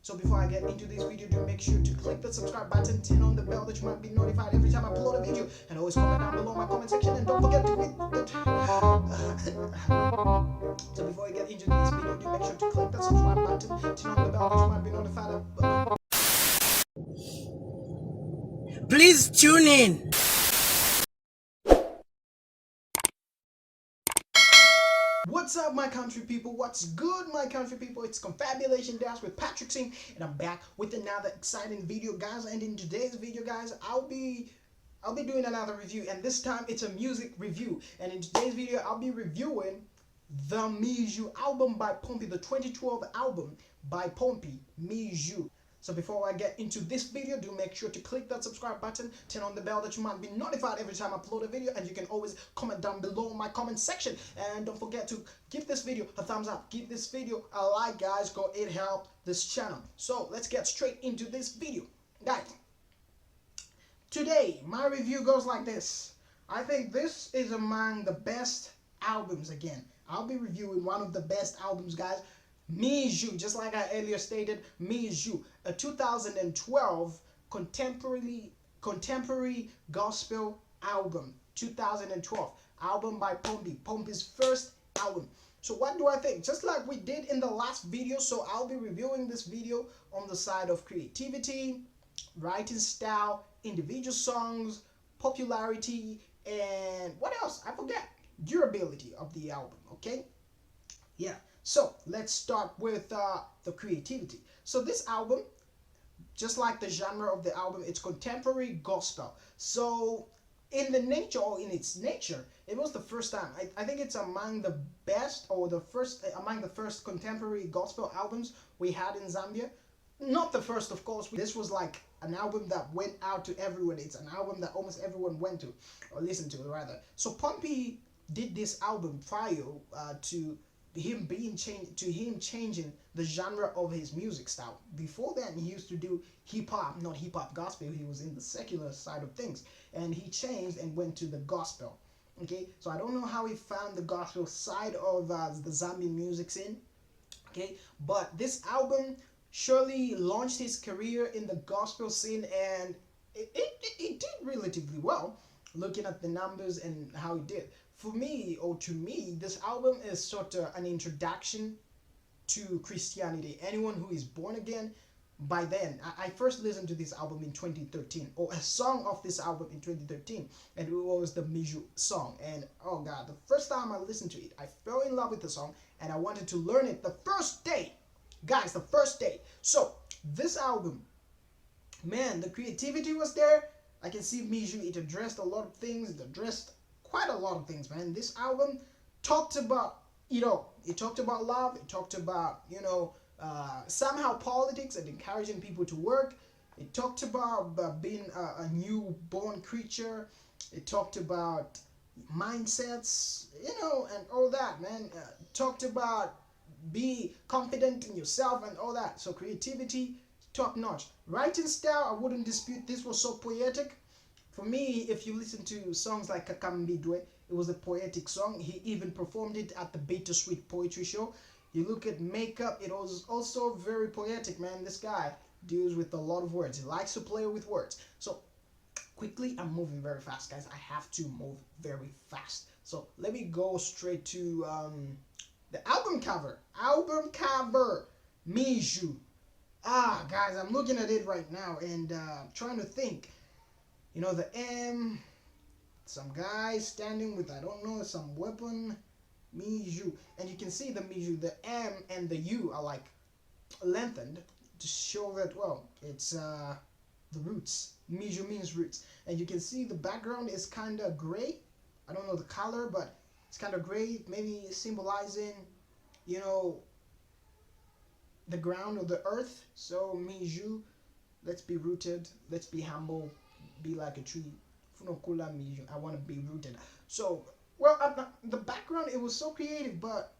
So before I get into this video, do make sure to click the subscribe button, turn on the bell that you might be notified every time I upload a video, and always comment down below in my comment section, and don't forget to hit the so before I get into this video, do make sure to click that subscribe button, turn on the bell that you might be notified of. Please tune in. What's up, my country people? What's good, my country people? It's Confabulation Dash with Patrick Xim, and I'm back with another exciting video, guys. And in today's video, guys, I'll be doing another review, and this time it's a music review. And in today's video, I'll be reviewing the Mizu album by Pompi, the 2012 album by Pompi, Mizu. So before I get into this video, do make sure to click that subscribe button, turn on the bell that you might be notified every time I upload a video, and you can always comment down below in my comment section. And don't forget to give this video a thumbs up, give this video a like, guys, because it helped this channel. So let's get straight into this video, guys. Today my review goes like this. I think this is among the best albums. Again, I'll be reviewing one of the best albums, guys. Mizu, just like I earlier stated, Mizu, a 2012 contemporary gospel album, 2012 album by Pompi, Pompi's first album. So what do I think? Just like we did in the last video, so I'll be reviewing this video on the side of creativity, writing style, individual songs, popularity, and what else? I forget. Durability of the album, okay? Yeah. So let's start with the creativity. So this album, just like the genre of the album, it's contemporary gospel. So in the nature, or in its nature, it was the first time. I think it's among the best, or the first among the first contemporary gospel albums we had in Zambia. Not the first, of course. This was like an album that went out to everyone. It's an album that almost everyone went to, or listened to rather. So Pompi did this album prior to him changing the genre of his music style. Before then, he used to do hip-hop, not hip-hop gospel. He was in the secular side of things, and he changed and went to the gospel. Okay, so I don't know how he found the gospel side of the Zambian music scene. Okay, but this album surely launched his career in the gospel scene, and it did relatively well, looking at the numbers and how it did. For me, or to me, this album is sort of an introduction to Christianity. Anyone who is born again, by then, I first listened to this album in 2013, or a song of this album in 2013, and it was the Mizu song. And oh God, the first time I listened to it, I fell in love with the song, and I wanted to learn it the first day. Guys, the first day. So this album, man, the creativity was there. I can see Mizu, it addressed a lot of things. It addressed quite a lot of things, man. This album talked about, it talked about love. It talked about, somehow politics and encouraging people to work. It talked about being a newborn creature. It talked about mindsets, and all that, man. Talked about be confident in yourself and all that. So creativity, top notch. Writing style, I wouldn't dispute. This was so poetic. For me, if you listen to songs like Kakambidwe, it was a poetic song. He even performed it at the Bittersweet Poetry Show. You look at Makeup, it was also very poetic, man. This guy deals with a lot of words. He likes to play with words. So quickly, I'm moving very fast, guys. I have to move very fast. So let me go straight to the album cover. Album cover, Mizu. Guys, I'm looking at it right now and trying to think. The M, some guy standing with, I don't know, some weapon, Mizu. And you can see the Mizu, the M and the U are like lengthened to show that, well, it's the roots. Mizu means roots. And you can see the background is kind of gray. I don't know the color, but it's kind of gray, maybe symbolizing, the ground or the earth. So Mizu, let's be rooted, let's be humble, be like a tree. I want to be rooted. So, well, the background, it was so creative, but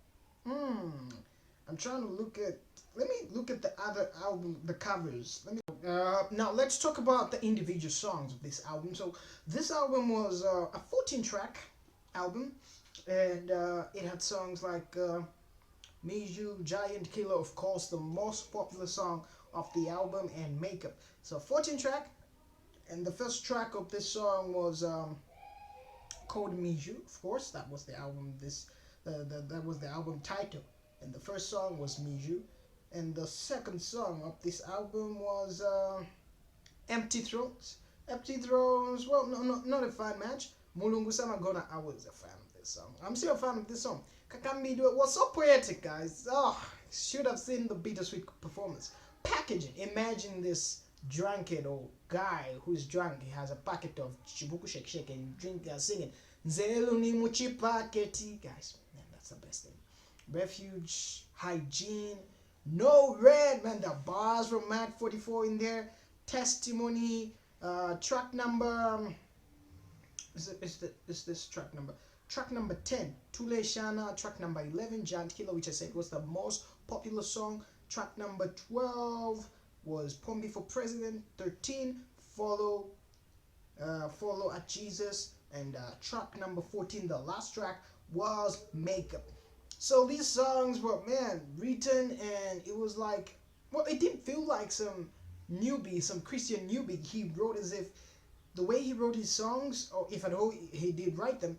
I'm trying to look at, let me look at the other album, the covers. Now let's talk about the individual songs of this album. So this album was a 14-track album, and it had songs like Mizu, Giant Killer, of course, the most popular song of the album, and Makeup. So 14 track, and the first track of this song was called Mizu. Of course, that was the album. That was the album title, and the first song was Mizu, and the second song of this album was Empty Thrones. Empty Thrones. Well, not a fan match. Mulungu Samagona. I was a fan of this song. I'm still a fan of this song. Kakami do it was so poetic, guys. Oh, should have seen the bittersweet performance. Packaging. Imagine this drunkard or guy who's drunk. He has a packet of chibuku shake shake and drink singing. Nzelu ni muchi paketi. Guys, man, that's the best thing. Refuge, hygiene, no red, man. The bars from Mac 44 in there. Testimony, track number. Is this track number? Track number 10, Tule Shana. Track number 11, Giant Killer, which I said was the most popular song. Track number 12 was Pompi for President. 13, Follow at Jesus. And track number 14, the last track, was Makeup. So these songs were, man, written, and it was like, well, it didn't feel like some newbie, some Christian newbie. He wrote as if the way he wrote his songs, or if at all he did write them,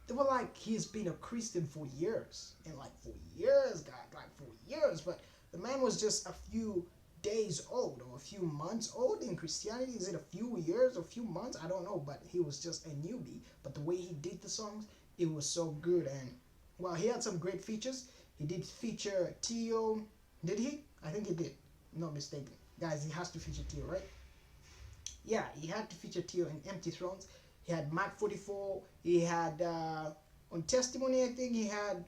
they were like he's been a Christian for years. And like for years, guys, like for years. But the man was just a few days old or a few months old in Christianity. Is it a few years or a few months? I don't know. But he was just a newbie. But the way he did the songs, it was so good. And well, he had some great features. He did feature Tio. Did he? I think he did. Not mistaken. Guys, he has to feature Tio, right? Yeah, he had to feature Tio in Empty Thrones. He had Mac 44. He had on Testimony, I think he had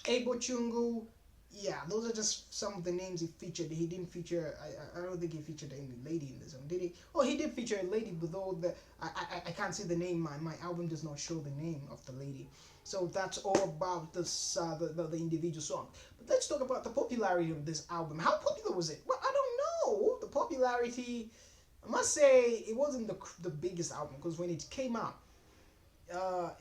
Abo Chungu. Yeah, those are just some of the names he featured. He didn't feature. I don't think he featured any lady in this song, did he? Oh, he did feature a lady, but though I can't see the name. My album does not show the name of the lady. So that's all about this the individual song. But let's talk about the popularity of this album. How popular was it? Well, I don't know. The popularity, I must say, it wasn't the biggest album, because when it came out,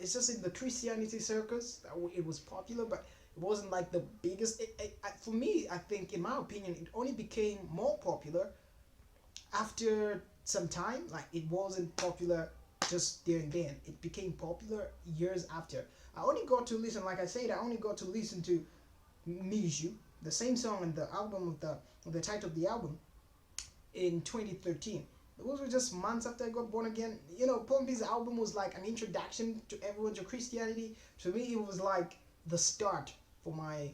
it's just in the Christianity circus that it was popular, but it wasn't like the biggest. For me, I think, in my opinion, it only became more popular after some time. Like, it wasn't popular just there and then. It became popular years after. I only got to listen, like I said, I only got to listen to Mizu, the same song and the album of the title of the album, in 2013. Those were just months after I got born again. You know, Pompi's album was like an introduction to everyone to Christianity. To me, it was like the start for my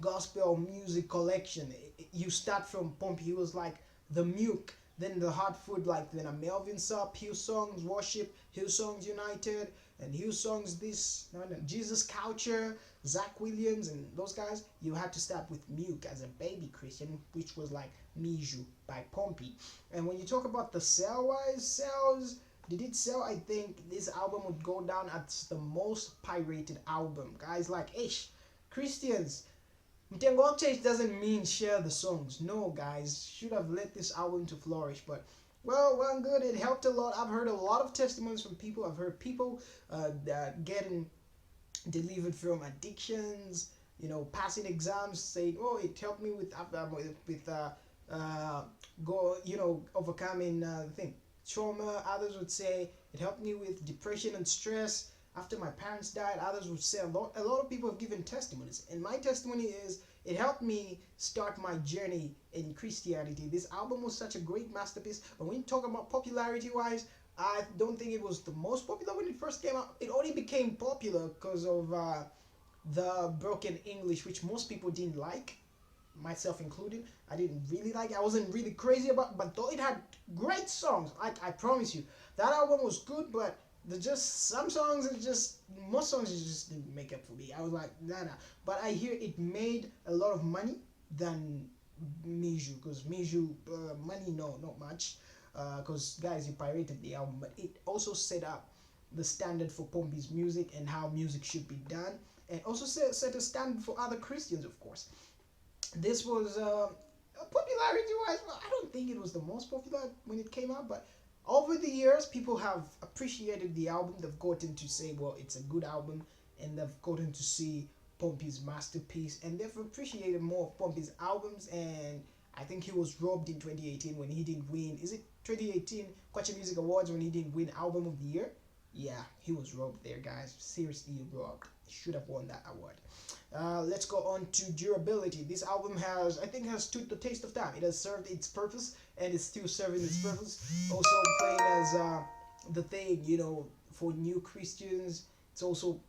gospel music collection. You start from Pompi. It was like the Muke, then the Hot Food, like then a Melvin Sup, Hillsongs Worship, Hillsongs United, and Hillsongs this, Jesus Culture, Zach Williams, and those guys. You had to start with Muke as a baby Christian, which was like Mizu by Pompi. And when you talk about the sales, did it sell? I think this album would go down as the most pirated album. Guys, like, ish, Christians, Mtengo Church doesn't mean share the songs. No, guys, should have let this album to flourish. But well, good. It helped a lot. I've heard a lot of testimonies from people. I've heard people getting delivered from addictions. You know, passing exams, saying, "Oh, it helped me with overcoming trauma." Others would say it helped me with depression and stress after my parents died. Others would say a lot of people have given testimonies, and my testimony is it helped me start my journey in Christianity. This album was such a great masterpiece. But when you talk about popularity wise, I don't think it was the most popular when it first came out. It only became popular because of the broken English, which most people didn't like, myself included. I didn't really like it. I wasn't really crazy about, but though it had great songs, I promise you, that album was good. But some songs, most songs just didn't make up for me. I was like, nah. But I hear it made a lot of money than Mizu, because Mizu, money, no, not much, because guys, you pirated the album. But it also set up the standard for Pompi's music and how music should be done, and also set a standard for other Christians, of course. This was popularity wise, I don't think it was the most popular when it came out, but over the years, people have appreciated the album. They've gotten to say, well, it's a good album, and they've gotten to see Pompi's masterpiece, and they've appreciated more of Pompi's albums. And I think he was robbed in 2018 when he didn't win. Is it 2018 Kwacha Music Awards when he didn't win Album of the Year? Yeah, he was robbed there, guys. Seriously robbed. He should have won that award. Let's go on to durability. This album has, I think, has stood the test of time. It has served its purpose and is still serving its purpose. Also playing as the thing, you know, for new Christians. It's also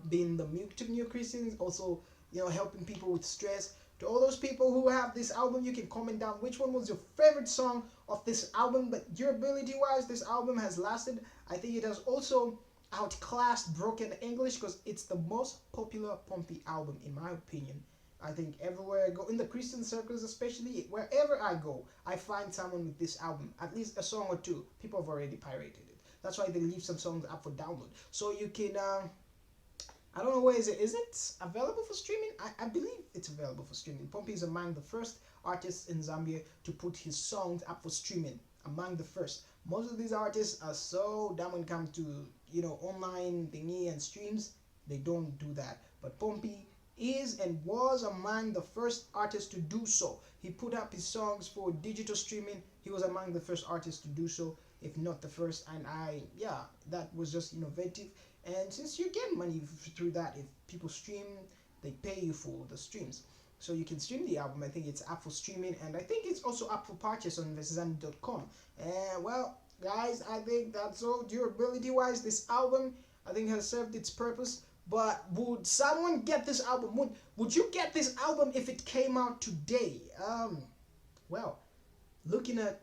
been the milk to new Christians. Also, you know, helping people with stress. To all those people who have this album, you can comment down which one was your favorite song of this album. But durability wise, this album has lasted. I think it has also outclassed Broken English because it's the most popular Pompi album in my opinion. I think everywhere I go, in the Christian circles especially, wherever I go, I find someone with this album, at least a song or two. People have already pirated it. That's why they leave some songs up for download. So you can, I don't know where is it. Is it available for streaming? I believe it's available for streaming. Pompi is among the first artists in Zambia to put his songs up for streaming. Among the first. Most of these artists are so dumb when it comes to, you know, online thingy and streams. They don't do that. But Pompi is and was among the first artists to do so. He put up his songs for digital streaming. He was among the first artists to do so, if not the first. And yeah, that was just innovative. And since you get money through that, if people stream, they pay you for the streams. So you can stream the album. I think it's up for streaming, and I think it's also up for purchase on investzani.com. And well, guys, I think that's all. Durability wise, this album I think has served its purpose. But would someone get this album? Would you get this album if it came out today? Well, looking at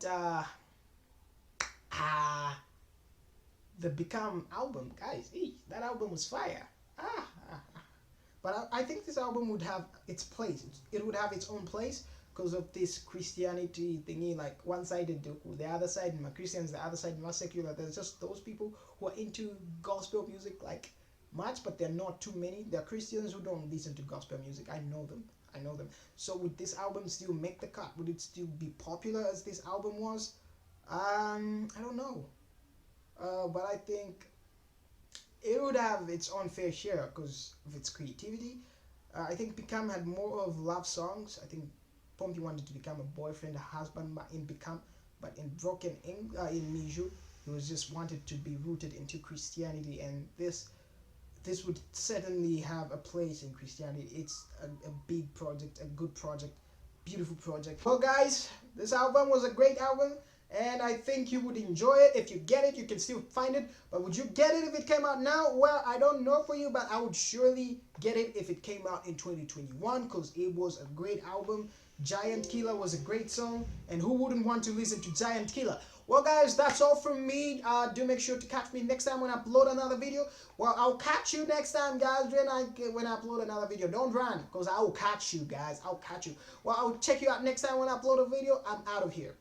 the Become album, guys, that album was fire. But I think this album would have its place. It would have its own place because of this Christianity thingy, like one side the other side my Christians, the other side my secular. There's just those people who are into gospel music like much, but they're not too many. There are Christians who don't listen to gospel music. I know them. So would this album still make the cut? Would it still be popular as this album was? I don't know. But I think it would have its own fair share because of its creativity. I think Become had more of love songs. I think Pompi wanted to become a boyfriend, a husband in Become, but in in Mizu, he was just wanted to be rooted into Christianity, and this would certainly have a place in Christianity. It's a big project, a good project, beautiful project. Well, guys, this album was a great album. And I think you would enjoy it. If you get it, you can still find it. But would you get it if it came out now? Well, I don't know for you, but I would surely get it if it came out in 2021 because it was a great album. Giant Killer was a great song. And who wouldn't want to listen to Giant Killer? Well, guys, that's all from me. Do make sure to catch me next time when I upload another video. Well, I'll catch you next time, guys, when I upload another video. Don't run because I will catch you, guys. I'll catch you. Well, I'll check you out next time when I upload a video. I'm out of here.